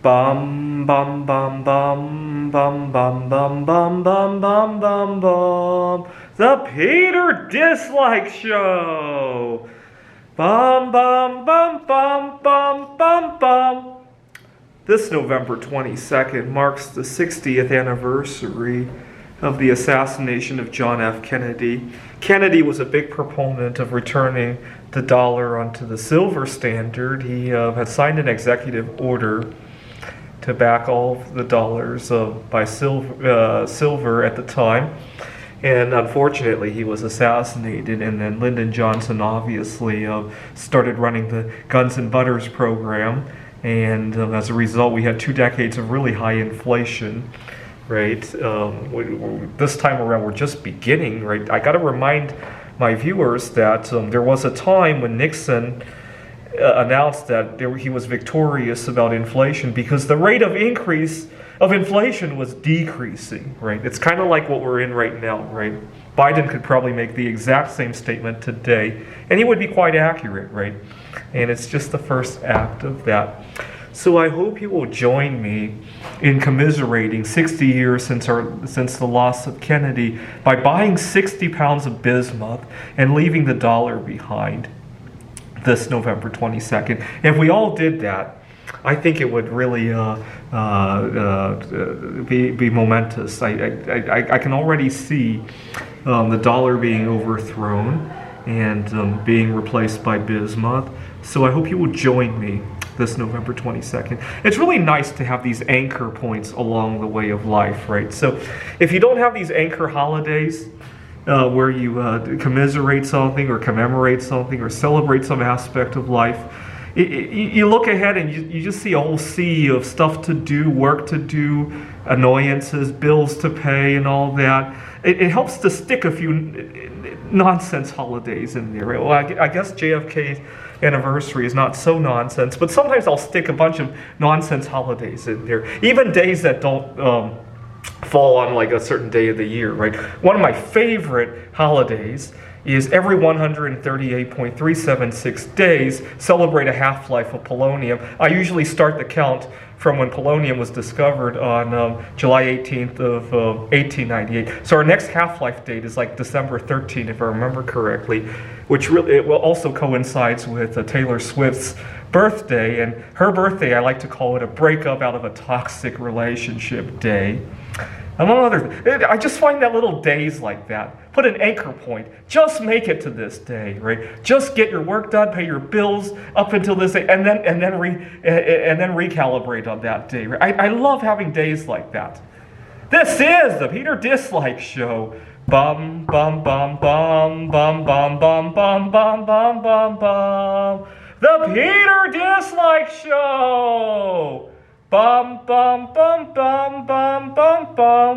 Bum bum bum bum bum bum bum bum bum bum bum bum. The Peter Dislike Show. Bum bum bum bum bum bum bum. This November 22nd marks the 60th anniversary of the assassination of John F. Kennedy. Kennedy was a big proponent of returning the dollar onto the silver standard. He had signed an executive order to back all of the dollars by silver at the time. And unfortunately, he was assassinated, and then Lyndon Johnson obviously started running the Guns and Butters program. And as a result, we had 2 decades of really high inflation, right? This time around, we're just beginning, right? I got to remind my viewers that there was a time when Nixon announced that he was victorious about inflation because the rate of increase of inflation was decreasing, right? It's kind of like what we're in right now, right? Biden could probably make the exact same statement today, and he would be quite accurate, right? And it's just the first act of that. So I hope you will join me in commiserating 60 years since the loss of Kennedy by buying 60 pounds of bismuth and leaving the dollar behind this November 22nd. If we all did that, I think it would really be momentous. I can already see the dollar being overthrown and being replaced by bismuth. So I hope you will join me this November 22nd. It's really nice to have these anchor points along the way of life, right? So if you don't have these anchor holidays where you commiserate something or commemorate something or celebrate some aspect of life, you look ahead and you just see a whole sea of stuff to do, work to do, annoyances, bills to pay, and all that. It helps to stick a few nonsense holidays in there. Well, I guess JFK's anniversary is not so nonsense, but sometimes I'll stick a bunch of nonsense holidays in there, even days that don't fall on like a certain day of the year, right? One of my favorite holidays is every 138.376 days celebrate a half-life of polonium. I usually start the count from when polonium was discovered on July 18th of 1898. So our next half-life date is like December 13th, if I remember correctly, which really also coincides with Taylor Swift's birthday. And her birthday, I like to call it a breakup out of a toxic relationship day. Among other things, I just find that little days like that, put an anchor point. Just make it to this day, right? Just get your work done, pay your bills up until this day, and then recalibrate on that day. Right? I love having days like that. This is the Peter Dislike Show. Bum bum bum bum bum bum bum bum bum bum bum bum. The Peter Dislike Show. Bum bum bum bum bum bum bum.